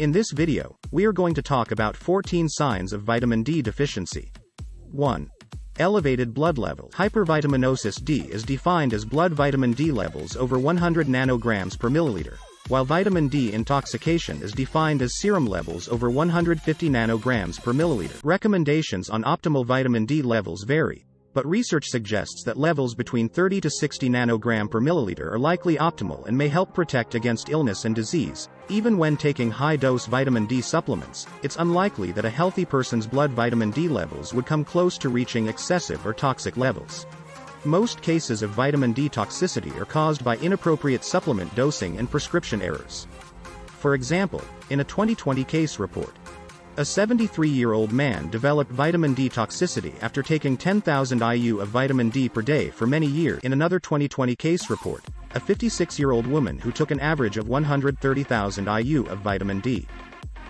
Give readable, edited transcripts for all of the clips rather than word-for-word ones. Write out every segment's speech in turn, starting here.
In this video, we are going to talk about 14 signs of vitamin D deficiency. 1. Elevated blood level. Hypervitaminosis D is defined as blood vitamin D levels over 100 nanograms per milliliter, while vitamin D intoxication is defined as serum levels over 150 nanograms per milliliter. Recommendations on optimal vitamin D levels vary, but research suggests that levels between 30 to 60 nanogram per milliliter are likely optimal and may help protect against illness and disease. Even when taking high-dose vitamin D supplements, it's unlikely that a healthy person's blood vitamin D levels would come close to reaching excessive or toxic levels. Most cases of vitamin D toxicity are caused by inappropriate supplement dosing and prescription errors. For example, in a 2020 case report, a 73-year-old man developed vitamin D toxicity after taking 10,000 IU of vitamin D per day for many years. In another 2020 case report, a 56-year-old woman who took an average of 130,000 IU of vitamin D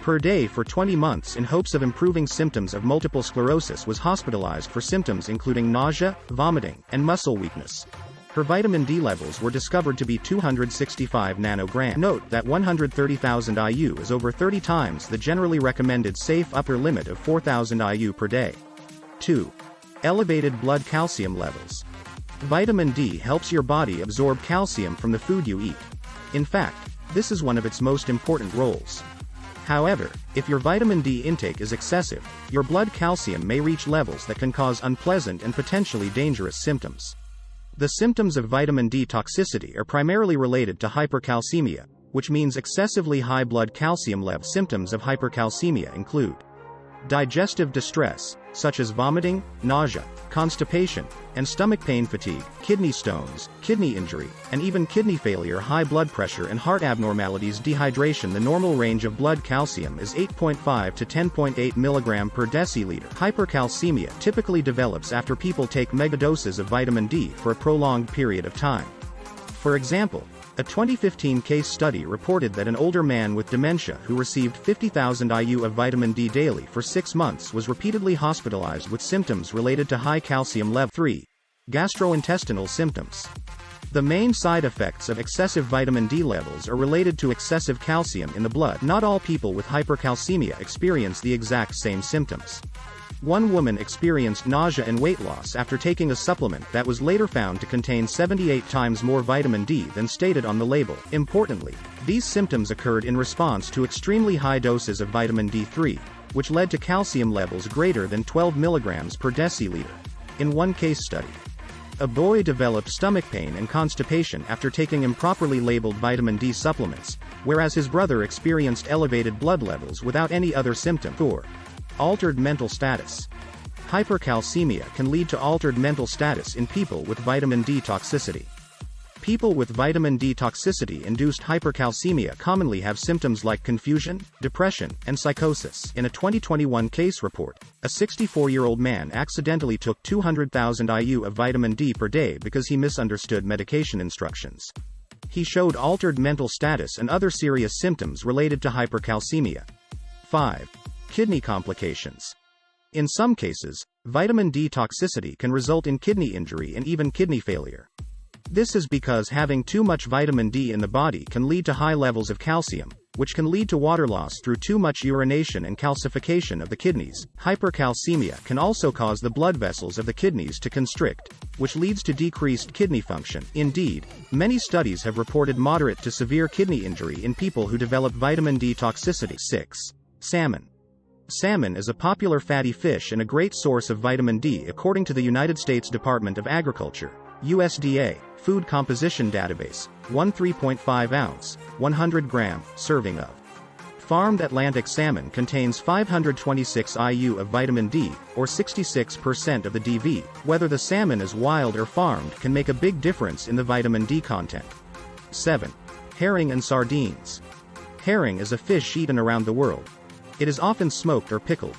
per day for 20 months in hopes of improving symptoms of multiple sclerosis was hospitalized for symptoms including nausea, vomiting, and muscle weakness. Her vitamin D levels were discovered to be 265 nanograms. Note that 130,000 IU is over 30 times the generally recommended safe upper limit of 4,000 IU per day. 2. Elevated blood calcium levels. Vitamin D helps your body absorb calcium from the food you eat. In fact, this is one of its most important roles. However, if your vitamin D intake is excessive, your blood calcium may reach levels that can cause unpleasant and potentially dangerous symptoms. The symptoms of vitamin D toxicity are primarily related to hypercalcemia, which means excessively high blood calcium level. Symptoms of hypercalcemia include digestive distress, such as vomiting, nausea, constipation, and stomach pain, fatigue, kidney stones, kidney injury, and even kidney failure, high blood pressure and heart abnormalities, dehydration. The normal range of blood calcium is 8.5 to 10.8 mg per deciliter. Hypercalcemia typically develops after people take megadoses of vitamin D for a prolonged period of time. For example, a 2015 case study reported that an older man with dementia who received 50,000 IU of vitamin D daily for 6 months was repeatedly hospitalized with symptoms related to high calcium level. 3. Gastrointestinal symptoms. The main side effects of excessive vitamin D levels are related to excessive calcium in the blood. Not all people with hypercalcemia experience the exact same symptoms. One woman experienced nausea and weight loss after taking a supplement that was later found to contain 78 times more vitamin D than stated on the label. Importantly, these symptoms occurred in response to extremely high doses of vitamin D3, which led to calcium levels greater than 12 mg per deciliter. In one case study, a boy developed stomach pain and constipation after taking improperly labeled vitamin D supplements, whereas his brother experienced elevated blood levels without any other symptom. 4. Altered mental status. Hypercalcemia can lead to altered mental status in people with vitamin D toxicity. People with vitamin D toxicity-induced hypercalcemia commonly have symptoms like confusion, depression, and psychosis. In a 2021 case report, a 64-year-old man accidentally took 200,000 IU of vitamin D per day because he misunderstood medication instructions. He showed altered mental status and other serious symptoms related to hypercalcemia. 5. Kidney complications. In some cases, vitamin D toxicity can result in kidney injury and even kidney failure. This is because having too much vitamin D in the body can lead to high levels of calcium, which can lead to water loss through too much urination and calcification of the kidneys. Hypercalcemia can also cause the blood vessels of the kidneys to constrict, which leads to decreased kidney function. Indeed, many studies have reported moderate to severe kidney injury in people who develop vitamin D toxicity. 6. Salmon. Salmon is a popular fatty fish and a great source of vitamin D according to the United States Department of Agriculture, USDA, Food Composition Database. 1 3.5 ounce, 100 gram, serving of farmed Atlantic salmon contains 526 IU of vitamin D, or 66% of the DV. Whether the salmon is wild or farmed can make a big difference in the vitamin D content. 7. Herring and sardines. Herring is a fish eaten around the world. It is often smoked or pickled.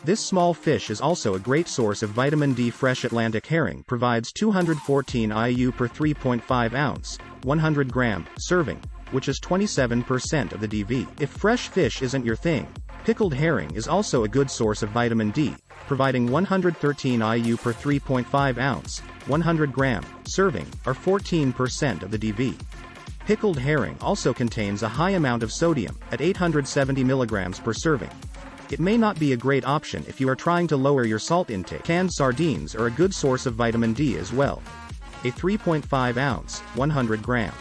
This small fish is also a great source of vitamin D. Fresh Atlantic herring provides 214 IU per 3.5 ounce, 100 gram, serving, which is 27% of the DV. If fresh fish isn't your thing, pickled herring is also a good source of vitamin D, providing 113 IU per 3.5 ounce, 100 gram, serving, or 14% of the DV. Pickled herring also contains a high amount of sodium, at 870 mg per serving. It may not be a great option if you are trying to lower your salt intake. Canned sardines are a good source of vitamin D as well. A 3.5 ounce, 100 gram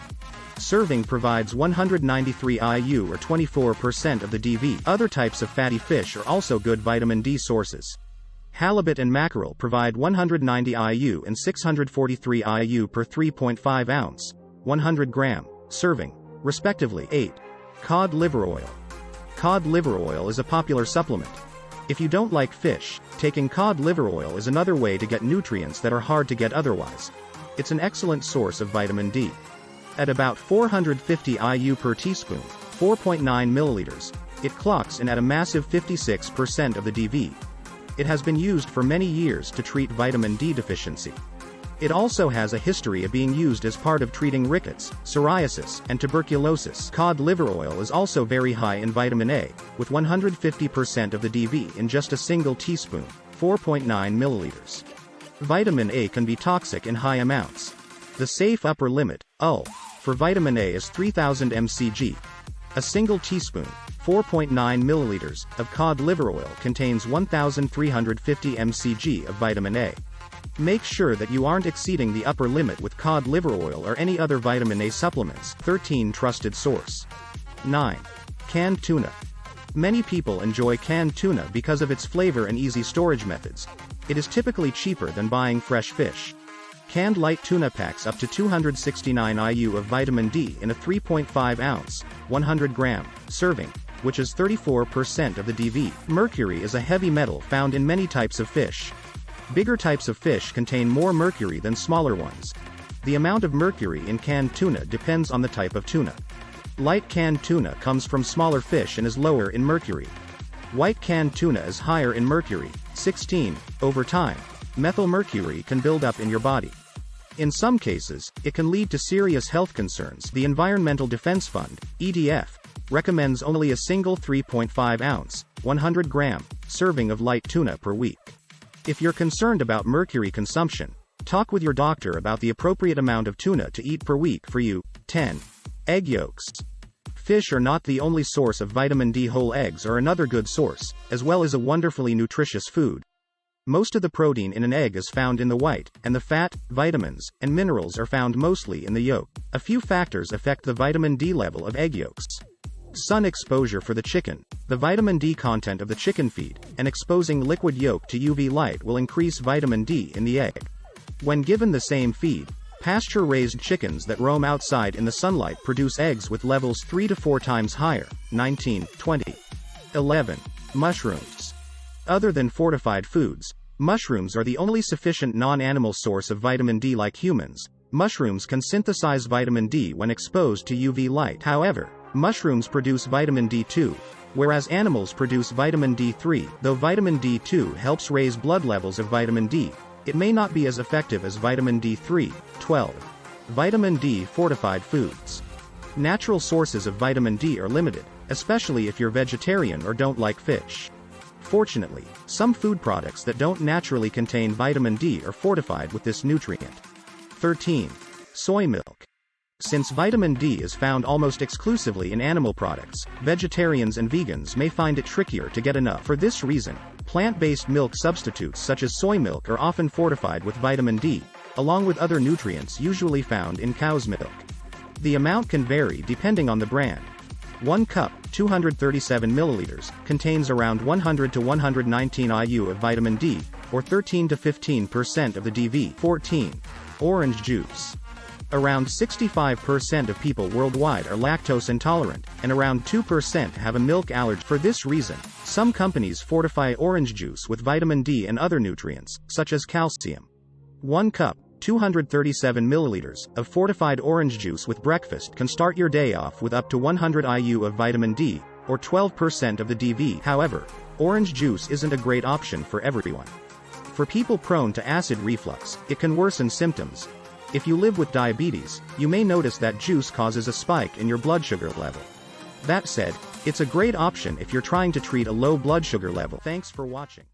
serving provides 193 IU or 24% of the DV. Other types of fatty fish are also good vitamin D sources. Halibut and mackerel provide 190 IU and 643 IU per 3.5 ounce, 100 gram serving, respectively. 8. Cod liver oil. Cod liver oil is a popular supplement. If you don't like fish, taking cod liver oil is another way to get nutrients that are hard to get otherwise. It's an excellent source of vitamin D. At about 450 IU per teaspoon, 4.9 milliliters, it clocks in at a massive 56% of the DV. It has been used for many years to treat vitamin D deficiency. It also has a history of being used as part of treating rickets, psoriasis, and tuberculosis. Cod liver oil is also very high in vitamin A, with 150% of the DV in just a single teaspoon, 4.9 milliliters. Vitamin A can be toxic in high amounts. The safe upper limit, UL, for vitamin A is 3000 mcg. A single teaspoon, 4.9 milliliters, of cod liver oil contains 1350 mcg of vitamin A. Make sure that you aren't exceeding the upper limit with cod liver oil or any other vitamin A supplements. 13. Trusted source. 9. Canned tuna. Many people enjoy canned tuna because of its flavor and easy storage methods. It is typically cheaper than buying fresh fish. Canned light tuna packs up to 269 IU of vitamin D in a 3.5 ounce, 100 gram serving, which is 34% of the DV. Mercury is a heavy metal found in many types of fish. Bigger types of fish contain more mercury than smaller ones. The amount of mercury in canned tuna depends on the type of tuna. Light canned tuna comes from smaller fish and is lower in mercury. White canned tuna is higher in mercury. 16. Over time, methylmercury can build up in your body. In some cases, it can lead to serious health concerns. The Environmental Defense Fund, EDF, recommends only a single 3.5 ounce, 100 gram serving of light tuna per week. If you're concerned about mercury consumption, talk with your doctor about the appropriate amount of tuna to eat per week for you. 10. Egg yolks. Fish are not the only source of vitamin D. Whole eggs are another good source, as well as a wonderfully nutritious food. Most of the protein in an egg is found in the white, and the fat, vitamins, and minerals are found mostly in the yolk. A few factors affect the vitamin D level of egg yolks. Sun exposure for the chicken, the vitamin D content of the chicken feed, and exposing liquid yolk to UV light will increase vitamin D in the egg. When given the same feed, pasture-raised chickens that roam outside in the sunlight produce eggs with levels 3 to 4 times higher. 19. 20. 11. Mushrooms. Other than fortified foods, mushrooms are the only sufficient non-animal source of vitamin D. Like humans, mushrooms can synthesize vitamin D when exposed to UV light. However, mushrooms produce vitamin D2, whereas animals produce vitamin D3. Though vitamin D2 helps raise blood levels of vitamin D, it may not be as effective as vitamin D3. 12. Vitamin D fortified foods. Natural sources of vitamin D are limited, especially if you're vegetarian or don't like fish. Fortunately, some food products that don't naturally contain vitamin D are fortified with this nutrient. 13. Soy milk. Since vitamin D is found almost exclusively in animal products, vegetarians and vegans may find it trickier to get enough. For this reason, plant-based milk substitutes such as soy milk are often fortified with vitamin D, along with other nutrients usually found in cow's milk. The amount can vary depending on the brand. 1 cup, 237 milliliters, contains around 100 to 119 IU of vitamin D, or 13 to 15% of the DV. 14. Orange juice. Around 65% of people worldwide are lactose intolerant, and around 2% have a milk allergy. For this reason, some companies fortify orange juice with vitamin D and other nutrients, such as calcium. 1 cup, 237 milliliters, of fortified orange juice with breakfast can start your day off with up to 100 IU of vitamin D, or 12% of the DV. However, orange juice isn't a great option for everyone. For people prone to acid reflux, it can worsen symptoms. If you live with diabetes, you may notice that juice causes a spike in your blood sugar level. That said, it's a great option if you're trying to treat a low blood sugar level. Thanks for watching.